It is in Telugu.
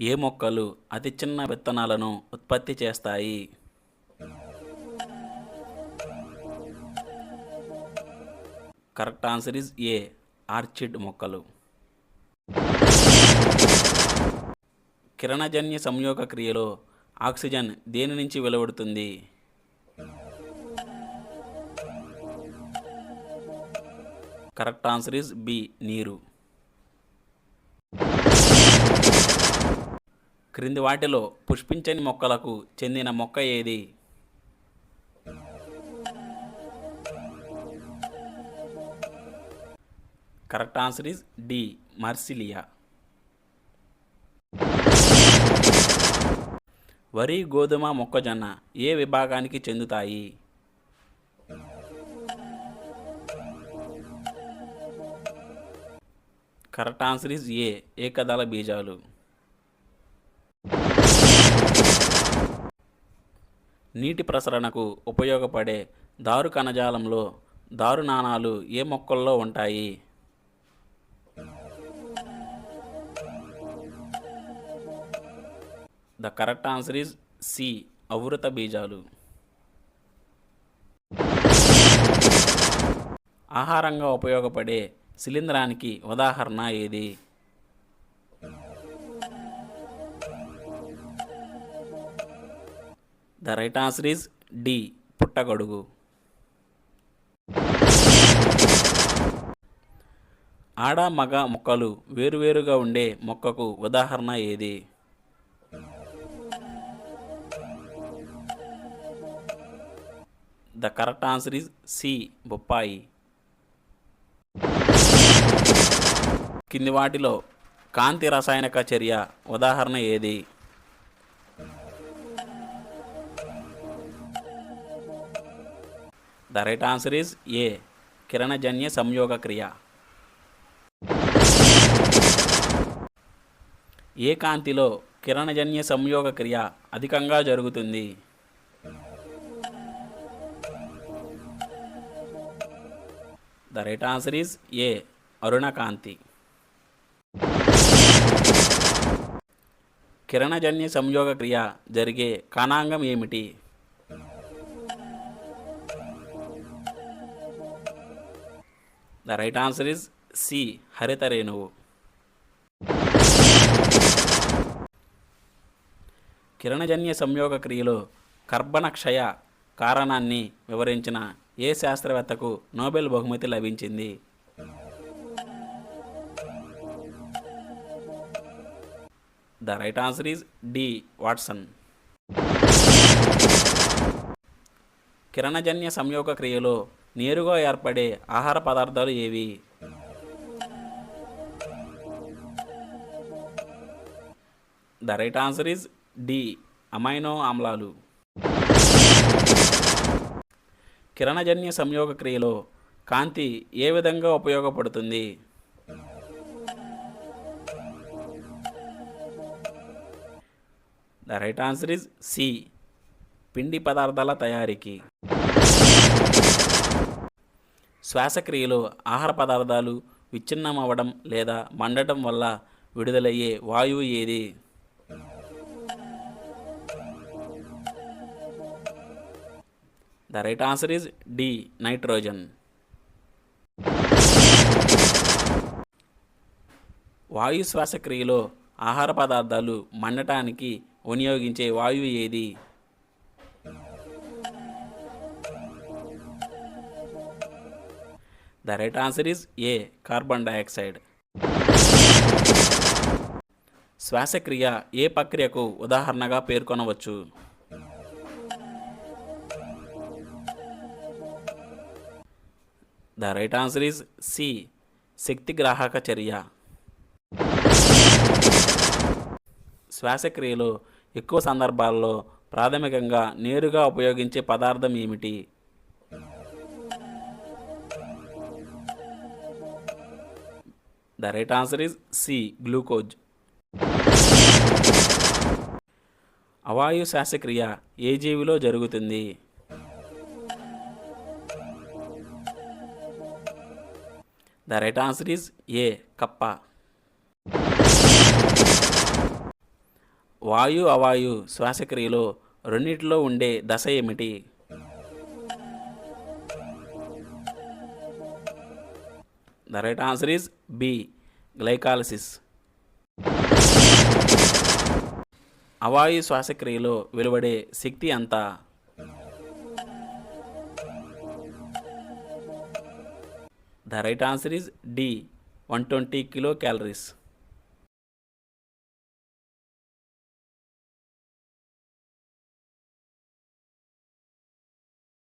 ఏ మొక్కలు అతి చిన్న విత్తనాలను ఉత్పత్తి చేస్తాయి? Correct answer is A. Orchid మొక్కలు. కిరణజన్య సంయోగ క్రియలో ఆక్సిజన్ దేని నుంచి వెలువడుతుంది? Correct answer is B. నీరు. క్రింది వాటిలో పుష్పించని మొక్కలకు చెందిన మొక్క ఏది? Correct answer is D. Marsilea. వరి, గోధుమ, మొక్కజొన్న ఏ విభాగానికి చెందుతాయి? Correct answer is A. ఏకదళ బీజాలు. నీటి ప్రసరణకు ఉపయోగపడే దారు కణజాలంలో దారు నాణాలు ఏ మొక్కల్లో ఉంటాయి? The correct answer is C. అవృత బీజాలు. ఆహారంగా ఉపయోగపడే శిలీంధ్రానికి ఉదాహరణ ఏది? The right answer is D. పుట్టగొడుగు. ఆడ మగ మొక్కలు వేరువేరుగా ఉండే మొక్కకు ఉదాహరణ ఏది? The correct answer is C. బొప్పాయి. కింది వాటిలో కాంతి రసాయనిక చర్య ఉదాహరణ ఏది? The right answer is A. కిరణజన్య సంయోగ క్రియ. ఏ కాంతిలో కిరణజన్య సంయోగ క్రియ అధికంగా జరుగుతుంది? The right answer is A. అరుణకాంతి. కిరణజన్య సంయోగ క్రియ జరిగే కణాంగం ఏమిటి? The right answer is C. హరిత రేణువు. కిరణజన్య సంయోగ క్రియలో కర్బన క్షయ కారణాన్ని వివరించిన ఏ శాస్త్రవేత్తకు నోబెల్ బహుమతి లభించింది? The right answer is D. Watson. కిరణజన్య సంయోగ క్రియలో నేరుగా ఏర్పడే ఆహార పదార్థాలు ఏవి? The right answer is D. Amino ఆమ్లాలు. కిరణజన్య సంయోగ క్రియలో కాంతి ఏ విధంగా ఉపయోగపడుతుంది? The right answer is C. పిండి పదార్థాల తయారీకి. శ్వాసక్రియలో ఆహార పదార్థాలు విచ్ఛిన్నం అవ్వడం లేదా మండటం వల్ల విడుదలయ్యే వాయువు ఏది? The right answer is D. Nitrogen. వాయు శ్వాసక్రియలో ఆహార పదార్థాలు మండటానికి వినియోగించే వాయువు ఏది? The right answer is A. Carbon dioxide. శ్వాసక్రియ ఏ ప్రక్రియకు ఉదాహరణగా పేర్కొనవచ్చు? The right answer is C. శక్తిగ్రాహక చర్య. శ్వాసక్రియలో ఎక్కువ సందర్భాల్లో ప్రాథమికంగా నేరుగా ఉపయోగించే పదార్థం ఏమిటి? The right answer is C. Glucose. అవాయు శ్వాసక్రియ ఏ జీవిలో జరుగుతుంది? The right answer is A. కప్ప. వాయు అవాయు శ్వాసక్రియలో రెండిటిలో ఉండే దశ ఏమిటి? The right answer is B, glycolysis. అవాయు శ్వాసక్రియలో వెలువడే శక్తి ఎంత? The right answer is D, 120 kilo calories.